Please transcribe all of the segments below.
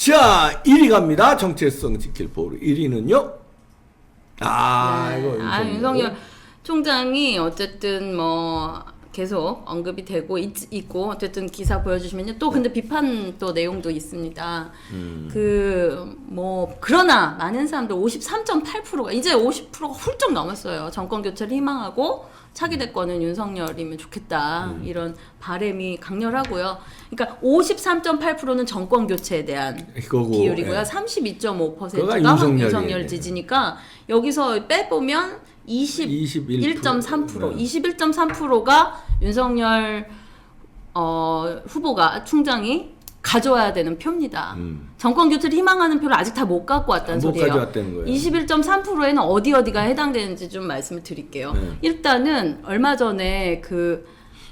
자, 1위 갑니다. 정체성 지킬 보루 1위는요. 이거 윤석열 총장이 어쨌든 뭐 계속 언급이 되고 있고 어쨌든 기사 보여주시면요. 또 근데 비판 또 내용도 있습니다. 그러나 많은 사람들 53.8%가 이제 50%가 훌쩍 넘었어요. 정권 교체를 희망하고 차기 대권은 윤석열이면 좋겠다. 이런 바람이 강렬하고요. 그러니까 53.8%는 정권 교체에 대한 비율이고요. 32.5%가 윤석열 지지니까 여기서 빼보면 21.3%, 21.3%가 윤석열 후보가 총장이 가져와야 되는 표입니다. 정권 교체를 희망하는 표를 아직 다 못 갖고 왔다는 소리예요. 21.3%에는 어디가 해당되는지 좀 말씀을 드릴게요. 일단은 얼마 전에 그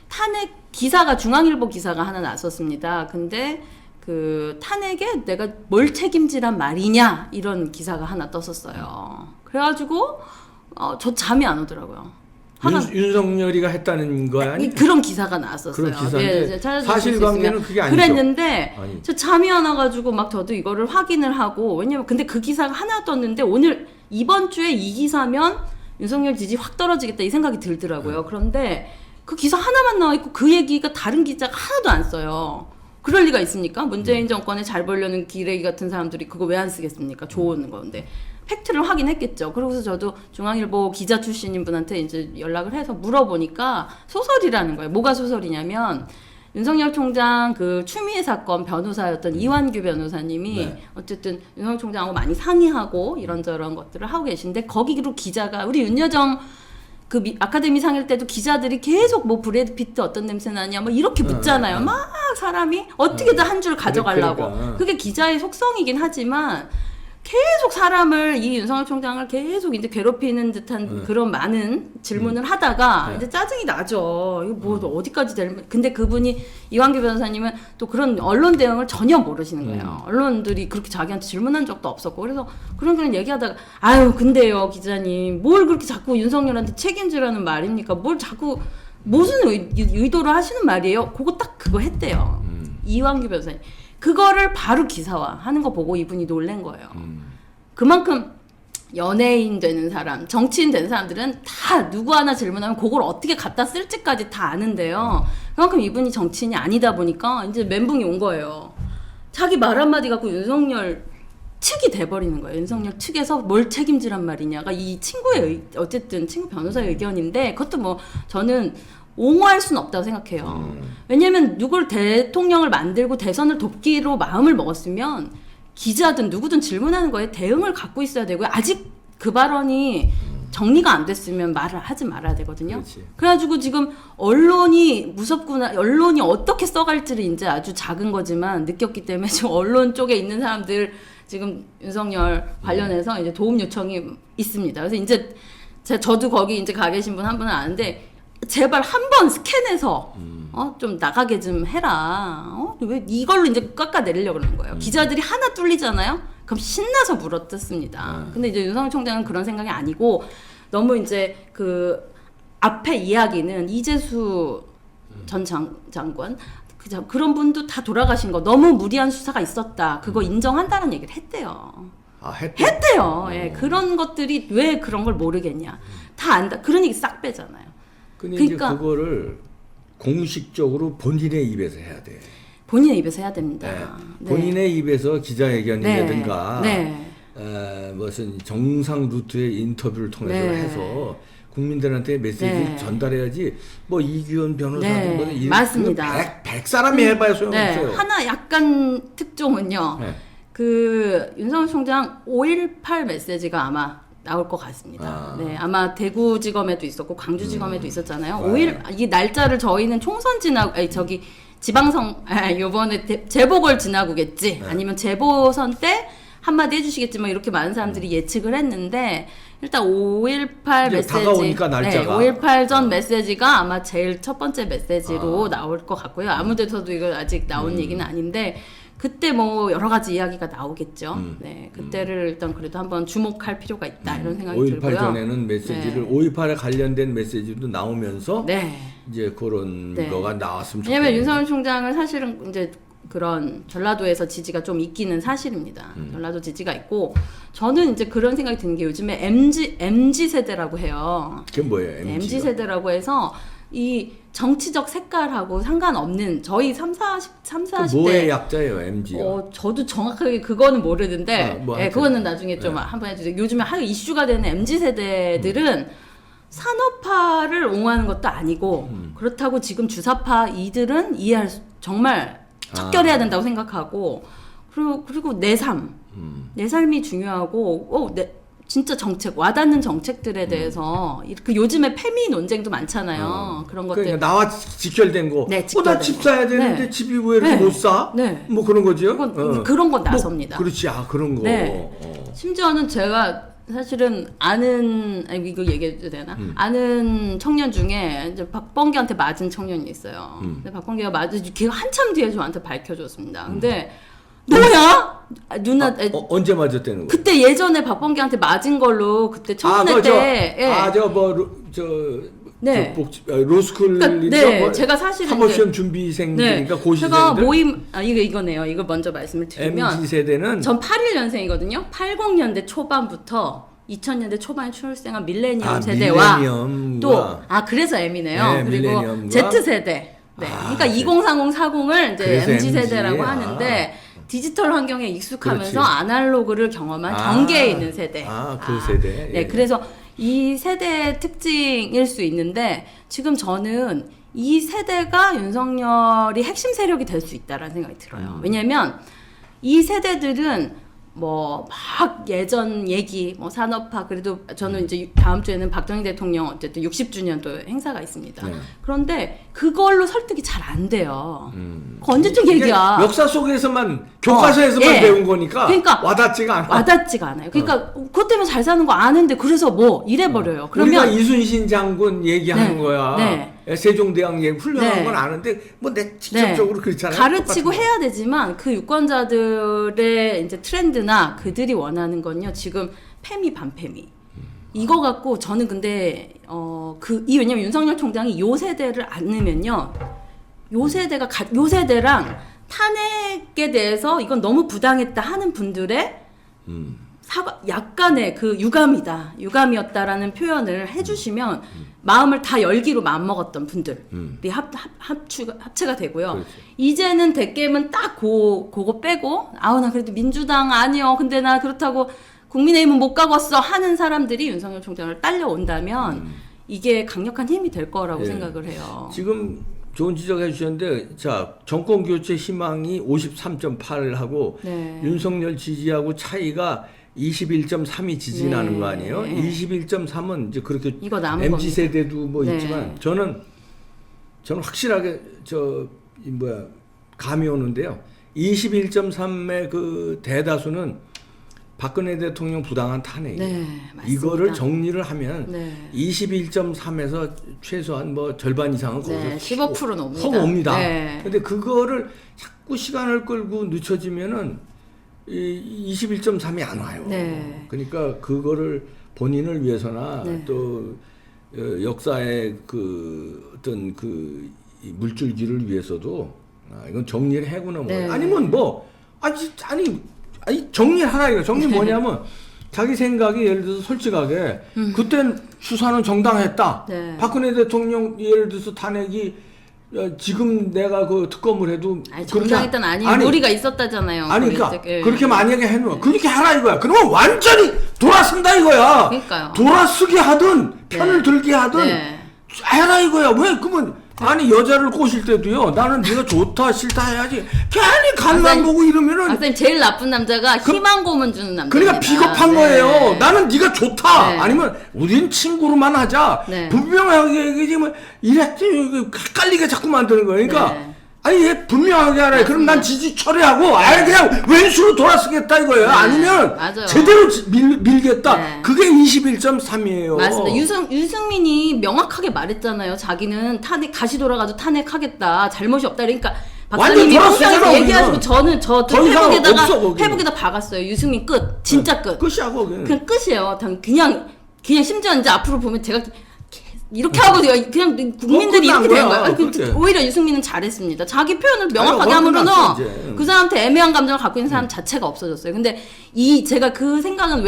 탄핵 기사가 중앙일보 기사가 하나 났었습니다. 근데 그 탄핵에 내가 뭘 책임지란 말이냐 이런 기사가 하나 떴었어요. 그래가지고 저 잠이 안 오더라고요. 윤석열이가 했다는 거 아니에요? 그런 기사가 나왔었어요. 그런 기사인데 사실관계는 그게 아니죠. 그랬는데 저 잠이 안 와가지고 막 저도 이거를 확인을 하고 왜냐면 근데 그 기사가 하나 떴는데 오늘 이번 주에 이 기사면 윤석열 지지 확 떨어지겠다 이 생각이 들더라고요. 그런데 그 기사 하나만 나와 있고 그 얘기가 다른 기자가 하나도 안 써요. 그럴 리가 있습니까? 문재인 정권에 잘 벌려는 기레기 같은 사람들이 그거 왜 안 쓰겠습니까? 좋은 건데. 팩트를 확인했겠죠. 그러고서 저도 중앙일보 기자 출신인 분한테 이제 연락을 해서 물어보니까 소설이라는 거예요. 뭐가 소설이냐면 윤석열 총장 그 추미애 사건 변호사였던 이완규 변호사님이 어쨌든 윤석열 총장하고 많이 상의하고 이런저런 것들을 하고 계신데 거기로 기자가 우리 윤여정 그 아카데미 상일 때도 기자들이 계속 뭐 브래드 피트 어떤 냄새 나냐 뭐 이렇게 묻잖아요. 막 사람이 어떻게든 한 줄 가져가려고. 그게 기자의 속성이긴 하지만 계속 사람을 이 윤석열 총장을 계속 이제 괴롭히는 듯한 그런 많은 질문을 하다가 이제 짜증이 나죠. 이거 뭐 어디까지 될? 근데 그분이 이완규 변호사님은 또 그런 언론 대응을 전혀 모르시는 거예요. 언론들이 그렇게 자기한테 질문한 적도 없었고 그래서 그런 얘기하다가 아유 근데요 기자님 뭘 그렇게 자꾸 윤석열한테 책임지라는 말입니까? 뭘 자꾸 무슨 의도를 하시는 말이에요? 그거 했대요. 이완규 변호사님. 그거를 바로 기사화하는 거 보고 이분이 놀란 거예요. 그만큼 연예인 되는 사람, 정치인 되는 사람들은 다 누구 하나 질문하면 그걸 어떻게 갖다 쓸지까지 다 아는데요. 그만큼 이분이 정치인이 아니다 보니까 이제 멘붕이 온 거예요. 자기 말 한마디 갖고 윤석열 측이 돼버리는 거예요. 윤석열 측에서 뭘 책임지란 말이냐가 이 친구의 어쨌든 친구 변호사의 의견인데 그것도 뭐 저는 옹호할 수는 없다고 생각해요. 왜냐하면 누굴 대통령을 만들고 대선을 돕기로 마음을 먹었으면 기자든 누구든 질문하는 거에 대응을 갖고 있어야 되고요. 아직 그 발언이 정리가 안 됐으면 말을 하지 말아야 되거든요. 그렇지. 그래가지고 지금 언론이 무섭구나. 언론이 어떻게 써갈지를 이제 아주 작은 거지만 느꼈기 때문에 지금 언론 쪽에 있는 사람들 지금 윤석열 관련해서 이제 도움 요청이 있습니다. 그래서 이제 저도 거기 이제 가 계신 분 한 분은 아는데 제발 한 번 스캔해서 좀 나가게 좀 해라. 왜 이걸로 이제 깎아내리려고 그러는 거예요. 기자들이 하나 뚫리잖아요. 그럼 신나서 물어뜯습니다. 근데 이제 윤석열 총장은 그런 생각이 아니고 너무 이제 그 앞에 이야기는 이재수 전 장관 그런 분도 다 돌아가신 거 너무 무리한 수사가 있었다. 그거 인정한다는 얘기를 했대요. 했대요. 예, 그런 것들이 왜 그런 걸 모르겠냐. 다 안다. 그런 얘기 싹 빼잖아요. 근데 이제 그거를 공식적으로 본인의 입에서 해야 돼. 본인의 입에서 해야 됩니다. 네. 본인의 입에서 기자회견이라든가 무슨 정상 루트의 인터뷰를 통해서 해서 국민들한테 메시지 전달해야지 뭐 이규현 변호사든 뭐 맞습니다. 100 사람이 해봐야 소용없어요. 하나 약간 특종은요. 그 윤석열 총장 5.18 메시지가 아마 나올 것 같습니다. 아마 대구지검에도 있었고 광주지검에도 있었잖아요. 이 날짜를 저희는 총선 지방선 요번에 재보궐 지나고겠지 아니면 재보선 때 한마디 해주시겠지만 이렇게 많은 사람들이 예측을 했는데 일단 5.18 메시지 다가오니까 날짜가 5.18 전 메시지가 아마 제일 첫 번째 메시지로 나올 것 같고요. 아무데서도 이거 아직 나온 얘기는 아닌데 그때 뭐 여러 가지 이야기가 나오겠죠. 그때를 일단 그래도 한번 주목할 필요가 있다 이런 생각이 5.18 들고요. 5.18 전에는 메시지를 5.18에 관련된 메시지도 나오면서 이제 그런 거가 나왔으면 좋겠네요. 왜냐면 윤석열 총장은 사실은 이제 그런 전라도에서 지지가 좀 있기는 사실입니다. 전라도 지지가 있고 저는 이제 그런 생각이 드는 게 요즘에 MZ 세대라고 해요. 그게 뭐예요? MZ 세대라고 해서 이 정치적 색깔하고 상관없는 저희 40대 뭐의 약자예요, MG가? 저도 정확하게 그거는 모르는데 뭐 예, 그거는 나중에 좀 한번 해주세요. 요즘에 이슈가 되는 MZ 세대들은 산업화를 옹호하는 것도 아니고 그렇다고 지금 주사파 이들은 정말 척결해야 된다고 생각하고 그리고 내 삶이 중요하고 진짜 정책 와닿는 정책들에 대해서 그 요즘에 페미 논쟁도 많잖아요. 그런 것들 그러니까 나와 직결된 거. 네, 나 집 사야 되는데 네. 집이 왜 이렇게 네. 못 사? 네. 뭐 그런 거죠. 그런 건 나섭니다. 그렇지, 그런 거. 네. 심지어는 제가 사실은 이거 얘기해도 되나? 아는 청년 중에 이제 박범계한테 맞은 청년이 있어요. 근데 박범계가 걔가 한참 뒤에 저한테 밝혀줬습니다. 근데 너야? 누나 언제 맞았다는 거? 그때 예전에 박범계한테 맞은 걸로 그때 청문회 때 네. 로스쿨이죠? 네, 제가 사실은 사법시험 준비생이니까 고시생들. 제가 모임 이거네요. 이거 먼저 말씀을 드리면 MZ 세대는 전 81년생이거든요. 80년대 초반부터 2000년대 초반에 출생한 밀레니엄 세대와 또 그래서 M이네요. 네, 그리고 밀레니엄과 Z 세대. 네. 그러니까 2030, 40을 이제 MZ 세대라고 하는데 디지털 환경에 익숙하면서 그렇지. 아날로그를 경험한 경계에 있는 세대. 그 세대. 네, 그래서 이 세대의 특징일 수 있는데 지금 저는 이 세대가 윤석열이 핵심 세력이 될 수 있다라는 생각이 들어요. 왜냐하면 이 세대들은 막 예전 얘기, 산업화, 그래도 저는 이제 다음 주에는 박정희 대통령 어쨌든 60주년 또 행사가 있습니다. 네. 그런데 그걸로 설득이 잘 안 돼요. 그 언제적 얘기야. 역사 속에서만, 교과서에서만 배운 거니까 그러니까 와닿지가 않아. 와닿지가 않아요. 그러니까 그것 때문에 잘 사는 거 아는데 그래서 이래버려요. 그러면 우리가 이순신 장군 얘기하는 거야. 네. 세종대왕 얘기 훌륭한 네. 건 아는데 내 직접적으로 그렇잖아요. 가르치고 똑같은 해야 되지만 그 유권자들의 이제 트렌드나 그들이 원하는 건요. 지금 페미 반페미. 이거 갖고 저는 근데 왜냐면 윤석열 총장이 요 세대를 안 넣으면요. 요 세대랑 탄핵에 대해서 이건 너무 부당했다 하는 분들의 약간의 그 유감이었다라는 표현을 해주시면 마음을 다 열기로 마음먹었던 분들이 합체가 되고요. 그렇지. 이제는 대개는 딱 그거 빼고 나 그래도 민주당 아니요. 근데 나 그렇다고 국민의힘은 못 가겠어 하는 사람들이 윤석열 총장을 딸려온다면 이게 강력한 힘이 될 거라고 생각을 해요. 지금 좋은 지적해 주셨는데, 자, 정권 교체 희망이 53.8을 하고 네. 윤석열 지지하고 차이가 21.3이 지지나는 네. 거 아니에요? 21.3은 이제 그렇게 이거 남은 MZ 세대도 네. 있지만 저는 확실하게 감이 오는데요. 21.3의 그 대다수는 박근혜 대통령 부당한 탄핵. 네, 맞습니다. 이거를 정리를 하면 네. 21.3에서 최소한 절반 이상은 거기서 15%는 옵니다. 확 옵니다. 네. 근데 그거를 자꾸 시간을 끌고 늦춰지면은 21.3이 안 와요. 네. 그러니까 그거를 본인을 위해서나 또 역사의 어떤 이 물줄기를 위해서도 이건 정리를 해고는 네. 아니면 정리하라 이거. 정리 뭐냐면 자기 생각이 예를 들어서 솔직하게 그땐 수사는 정당했다. 네. 박근혜 대통령 예를 들어서 탄핵이 지금 내가 그 특검을 해도 정당했던 아니 무리가 있었다잖아요. 그러니까 그렇게 만약에 해놓으면 그렇게 하라 이거야. 그러면 완전히 돌아선다 이거야. 그러니까요. 돌아서게 하든 편을 들게 하든 네. 해라 이거야. 왜 그러면 여자를 꼬실 때도요. 나는 네가 좋다 싫다 해야지. 괜히 간만 보고 이러면은. 박사님 제일 나쁜 남자가 희망 고문 주는 남자. 그러니까 비겁한 거예요. 나는 네가 좋다. 네. 아니면 우린 친구로만 하자. 네. 분명하게 얘기하면 이랬지 헷갈리게 자꾸 만드는 거예요. 그러니까 네. 얘 분명하게 하라. 그럼 난 지지 철회하고 그냥 왼수로 돌아서겠다 이거예요. 네. 아니면 맞아요. 제대로 밀겠다. 네. 그게 21.3이에요. 맞습니다. 유승민이 명확하게 말했잖아요. 자기는 다시 돌아가도 탄핵하겠다. 잘못이 없다. 그러니까 박사님이 돌아서잖아, 얘기하시고 저는 더 이상 없어, 거기는. 회복에다 박았어요. 유승민 끝. 진짜 끝. 끝이야 거기는. 그냥 끝이에요. 그냥 심지어 이제 앞으로 보면 제가 이렇게 하고 그냥 국민들이 끝난 이렇게 된 거야. 거예요. 그렇게. 오히려 유승민은 잘했습니다. 자기 표현을 명확하게 아니, 함으로는 끝났어, 이제. 그 사람한테 애매한 감정을 갖고 있는 사람 자체가 없어졌어요. 근데 제가 그 생각은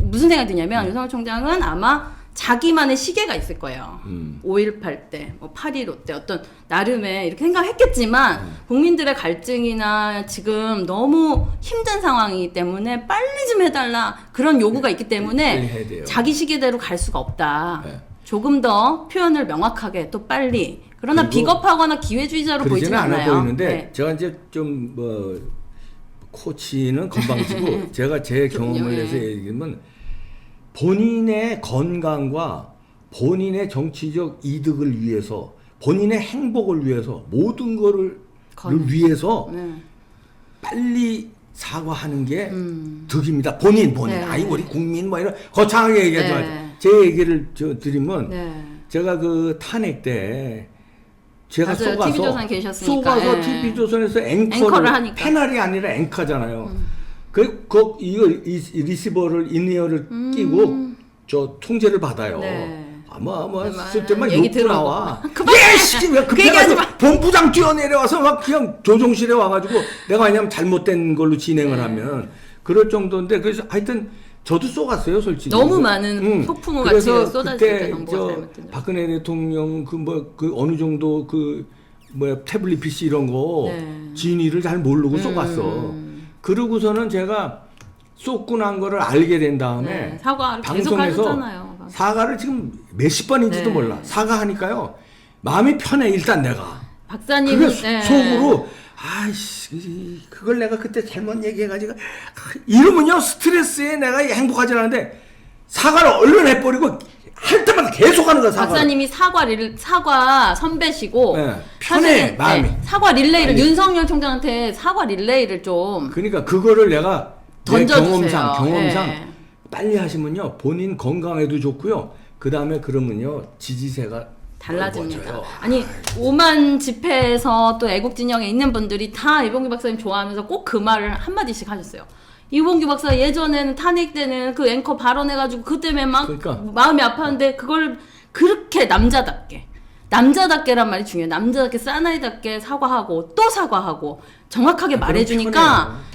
무슨 생각이 드냐면 윤석열 총장은 아마 자기만의 시계가 있을 거예요. 5.18 때, 뭐 8.15 때 어떤 나름의 이렇게 생각했겠지만 국민들의 갈증이나 지금 너무 힘든 상황이기 때문에 빨리 좀 해달라 그런 요구가 있기 빨리 때문에 해야 돼요. 자기 시계대로 갈 수가 없다. 네. 조금 더 표현을 명확하게 또 빨리 그러나 그리고 비겁하거나 기회주의자로 보이진 그러지는 않아 않아요. 보이는데 네. 제가 이제 좀 뭐 코치는 건방지고 제가 제 경험을 그럼요, 해서 예. 얘기하면 본인의 건강과 본인의 정치적 이득을 위해서 본인의 행복을 위해서 모든 거를 위해서 네. 빨리 사과하는 게 득입니다. 본인. 네. 아니 우리 국민 뭐 이런 거창하게 얘기하지 네. 말고 제 얘기를 드리면 네. 제가 그 탄핵 때 제가 맞아요. TV조선 계셨으니까. 쏘가서 예. TV조선에서 앵커를 하니까. 패널이 아니라 앵커잖아요. 이거 리시버를 인이어를 끼고 저 통제를 받아요. 네. 아마 네, 쓸 때만 얘기 욕도 들어보고. 나와. 그만해! 예씨 왜 그 얘기하지 급해가지고 본부장 뛰어내려와서 막 그냥 조종실에 와가지고 내가 왜냐면 잘못된 걸로 진행을 하면 그럴 정도인데 그래서 하여튼 저도 쏘갔어요 솔직히. 너무 많은 폭풍우 같이 그래서 쏟아질 그때 때 정보가 저 잘못된 적. 박근혜 대통령 그 어느 정도 그 뭐야 태블릿 PC 이런 거 네. 진위를 잘 모르고 쏘갔어. 그러고서는 제가 쏘고 난 거를 알게 된 다음에 네, 사과를 계속 방송에서 하셨잖아요. 사과를 지금 몇십 번인지도 네. 몰라. 사과하니까요 마음이 편해 일단 내가. 박사님 그게 네. 속으로 아이씨 그걸 내가 그때 잘못 얘기해가지고 이러면요 스트레스에 내가 행복하지 않은데 사과를 얼른 해버리고 할 때마다 계속 하는 거야 사과. 박사님이 사과 선배시고 네, 편해, 사실은, 마음이. 사과 릴레이를 아니. 윤석열 총장한테 사과 릴레이를 좀 그러니까 그거를 내가 내 던져주세요. 경험상 네. 빨리 하시면요 본인 건강에도 좋고요. 그 다음에 그러면요 지지세가 달라집니다. 넓어져요. 아니 5만 집회에서 또 애국 진영에 있는 분들이 다 이봉규 박사님 좋아하면서 꼭 그 말을 한마디씩 하셨어요. 이봉규 박사 예전에는 탄핵 때는 그 앵커 발언해가지고 그 때문에 막 그러니까. 마음이 아팠는데 그걸 그렇게 남자답게란 말이 중요해요. 남자답게 사나이답게 사과하고 또 사과하고 정확하게 말해주니까 편해요.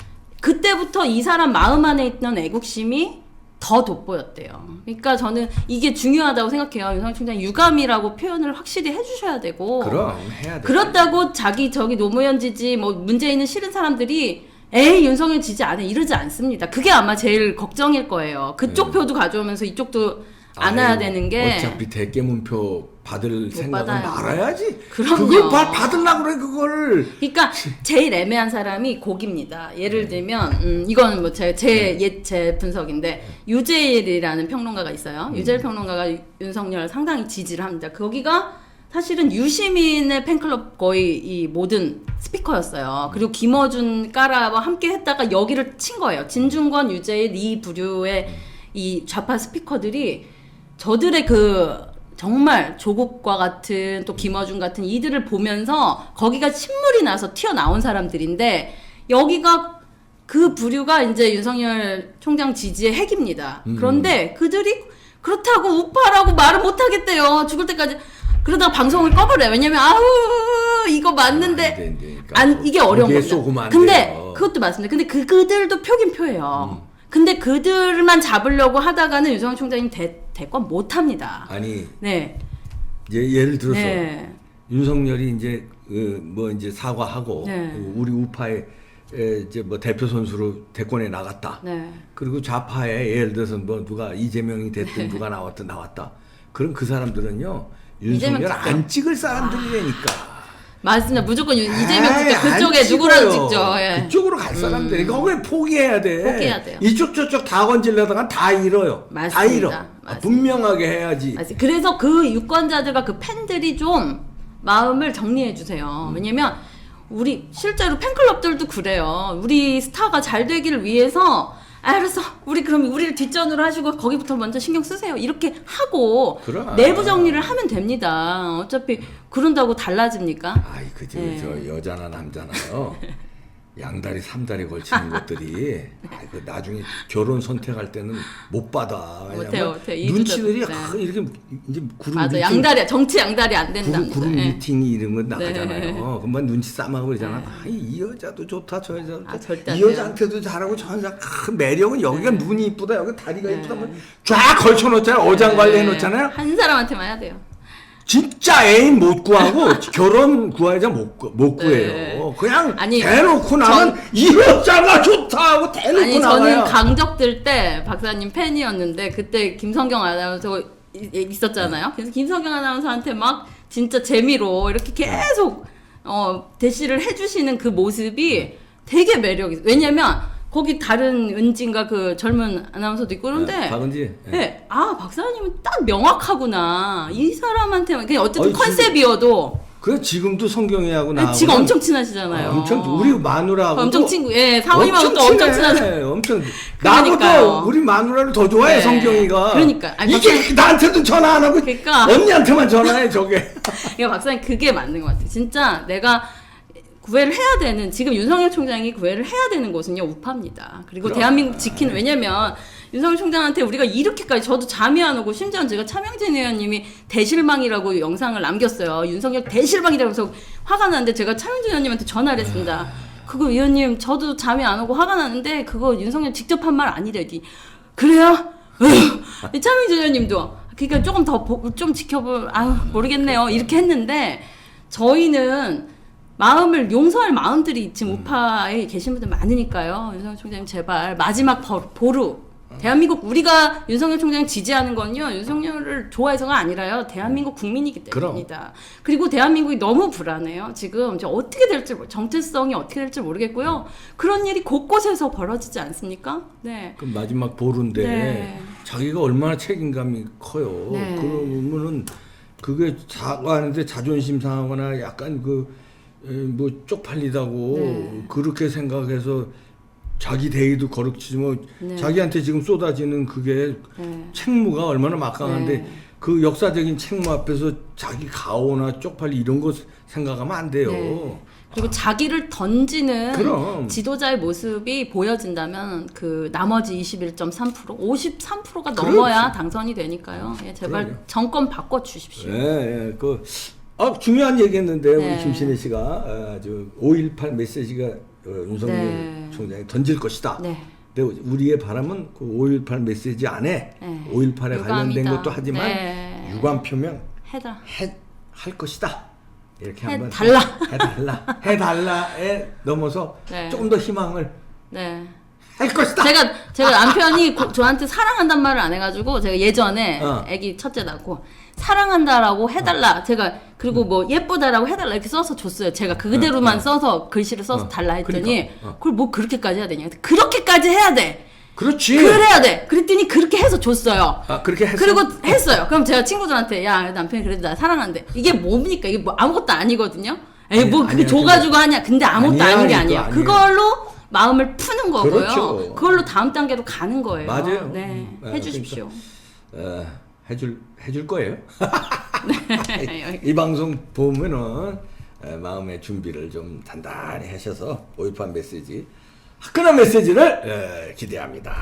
그때부터 이 사람 마음 안에 있던 애국심이 더 돋보였대요. 그러니까 저는 이게 중요하다고 생각해요. 윤석열 총장 유감이라고 표현을 확실히 해주셔야 되고. 그럼 해야 돼. 그렇다고 저기 노무현 지지 뭐 문재인은 싫은 사람들이 에이 윤석열 지지 안 해 이러지 않습니다. 그게 아마 제일 걱정일 거예요. 그쪽 표도 가져오면서 이쪽도 안아야 되는 게 어차피 대깨문표 받을 생각은 받아요. 말아야지. 그럼요. 그걸 받으려고 그래 그거를. 그러니까 제일 애매한 사람이 곡입니다. 예를 들면 이건 뭐 제 분석인데 유재일이라는 평론가가 있어요. 유재일 평론가가 윤석열 상당히 지지를 합니다. 거기가 사실은 유시민의 팬클럽 거의 이 모든 스피커였어요. 그리고 김어준 까라와 함께 했다가 여기를 친 거예요. 진중권, 유재일 이 부류의 이 좌파 스피커들이 저들의 그 정말 조국과 같은 또 김어준 같은 이들을 보면서 거기가 신물이 나서 튀어나온 사람들인데 여기가 그 부류가 이제 윤석열 총장 지지의 핵입니다. 그런데 그들이 그렇다고 우파라고 말을 못 하겠대요. 죽을 때까지. 그러다가 방송을 꺼버려요. 왜냐면 아우 이거 맞는데 이게 어려운 겁니다. 근데 그것도 맞습니다. 근데 그들도 표긴 표예요. 근데 그들만 잡으려고 하다가는 윤석열 총장님 대권 못 합니다. 아니. 네. 예를 들어서 네. 윤석열이 이제 뭐 이제 사과하고 네. 우리 우파의 이제 뭐 대표 선수로 대권에 나갔다. 네. 그리고 좌파에 예를 들어서 뭐 누가 이재명이 됐든 누가 나왔다. 그럼 그 사람들은요 윤석열 이재명 안 찍을 사람들이라니까. 맞습니다. 무조건 이재명 찍죠. 그쪽에 누구랑 찍죠. 예. 그쪽으로 갈 사람들이 거기에 포기해야 돼. 포기해야 돼요. 이쪽 저쪽 다 건질려다가 다 잃어요. 맞습니다. 다 잃어. 맞습니다. 분명하게 해야지. 맞습니다. 그래서 그 유권자들과 그 팬들이 좀 마음을 정리해 주세요. 왜냐면 우리 실제로 팬클럽들도 그래요. 우리 스타가 잘 되기를 위해서 알았어. 그럼 우리를 뒷전으로 하시고 거기부터 먼저 신경 쓰세요. 이렇게 하고 그럼. 내부 정리를 하면 됩니다. 어차피 그런다고 달라집니까? 아이 그저 네. 저 여자나 남자나요. 양다리 삼다리 걸치는 것들이 그 나중에 결혼 선택할 때는 못 받아. 못해요. 눈치들이 네. 이렇게 이제 그룹 맞아. 미팅, 양다리 정치 양다리 안 된다. 그룹 네. 미팅 이름은 나가잖아요. 네. 그만 눈치 싸움하고 그러잖아. 이 여자도 좋다 저 여자도 좋다. 절대 안 이 돼요. 여자한테도 잘하고 저 여자 매력은 여기가 눈이 이쁘다 여기 다리가 이쁘다 쫙 걸쳐놓잖아요. 어장관리 해놓잖아요. 한 사람한테만 해야 돼요. 진짜 애인 못 구하고 결혼 구하자 못 구해요. 그냥 아니, 대놓고 나는 이 여자가 좋다 하고 대놓고 아니 나가요. 저는 강적들 때 박사님 팬이었는데 그때 김성경 아나운서 있었잖아요. 그래서 김성경 아나운서한테 막 진짜 재미로 이렇게 계속 대시를 해주시는 그 모습이 되게 매력 있어요. 왜냐면 거기 다른 은진가 그 젊은 아나운서도 있고 그런데 박은지. 네. 아 박사님은 딱 명확하구나. 이 사람한테만 그냥 어쨌든 아니, 컨셉이어도 그래 지금도 성경이하고 나하고 지금 엄청 친하시잖아요. 엄청 우리 마누라하고 엄청 친구. 예, 사모님하고 또 엄청 친하죠. 엄청 그러니까요. 나보다 우리 마누라를 더 좋아해 네. 성경이가. 그러니까. 아니, 이게 나한테도 전화 안 하고 그러니까. 언니한테만 전화해 저게. 그러니까 박사님 그게 맞는 것 같아요. 진짜 내가 구애를 해야 되는 지금 윤석열 총장이 구애를 해야 되는 곳은요 우파입니다. 그리고 그럼. 대한민국 지키는 왜냐면 윤석열 총장한테 우리가 이렇게까지 저도 잠이 안 오고 심지어 제가 차명진 의원님이 대실망이라고 영상을 남겼어요. 윤석열 대실망이라고 해서 화가 나는데 제가 차명진 의원님한테 전화를 했습니다. 그거 의원님 저도 잠이 안 오고 화가 나는데 그거 윤석열 직접 한 말 아니래디. 그래요? 차명진 의원님도 그러니까 조금 더 좀 지켜볼 모르겠네요. 이렇게 했는데 저희는 마음을 용서할 마음들이 지금 우파에 계신 분들 많으니까요. 윤석열 총장님 제발 마지막 보루. 대한민국 우리가 윤석열 총장 지지하는 건요. 윤석열을 좋아해서가 아니라요. 대한민국 국민이기 때문입니다. 그리고 대한민국이 너무 불안해요. 지금 이제 어떻게 될지 정체성이 어떻게 될지 모르겠고요. 그런 일이 곳곳에서 벌어지지 않습니까? 네. 그럼 마지막 보루인데 네. 자기가 얼마나 책임감이 커요. 네. 그러면은 그게 사과하는데 자존심 상하거나 약간 뭐 쪽팔리다고 네. 그렇게 생각해서 자기 대의도 거룩치지 뭐 네. 자기한테 지금 쏟아지는 그게 네. 책무가 얼마나 막강한데 네. 그 역사적인 책무 앞에서 자기 가오나 쪽팔리 이런 거 생각하면 안 돼요. 네. 그리고 자기를 던지는 그럼. 지도자의 모습이 보여진다면 그 나머지 21.3% 53%가 그렇지. 넘어야 당선이 되니까요. 예, 제발 그럼요. 정권 바꿔 주십시오. 예, 중요한 얘기했는데 네. 우리 김신혜 씨가 5.18 메시지가 윤석열 네. 총장이 던질 것이다. 네. 근데 우리의 바람은 그 5.18 메시지 안에 네. 5.18에 관련된 유감이다. 것도 하지만 네. 유감 표명 해라. 할 것이다. 이렇게 한번 해달라. 해달라에 넘어서 네. 조금 더 희망을 네. 할 것이다. 제가 남편이 저한테 사랑한단 말을 안 해가지고 제가 예전에 어. 아기 첫째 낳고 사랑한다라고 해달라. 제가 그리고 뭐 예쁘다라고 해달라 이렇게 써서 줬어요. 제가 그대로만 써서 글씨를 써서 달라 했더니 그러니까. 그걸 뭐 그렇게까지 해야 되냐. 그렇게까지 해야 돼. 그렇지. 그래야 돼. 그랬더니 그렇게 해서 줬어요. 그렇게 했어. 그리고 했어요. 그럼 제가 친구들한테 야 남편이 그래도 나 사랑한대. 이게 뭡니까? 이게 뭐 아무것도 아니거든요. 에이 뭐 그게 아니야, 줘가지고 하냐. 근데 아무것도 아니야, 아닌 게 이거 아니에요. 아니에요. 그걸로 마음을 푸는 거고요. 그렇죠. 그걸로 다음 단계로 가는 거예요. 맞아요. 네, 해주십시오. 해줄 거예요. 네. 이 방송 보면은 마음의 준비를 좀 단단히 하셔서 5.18 메시지 화끈한 메시지를 기대합니다.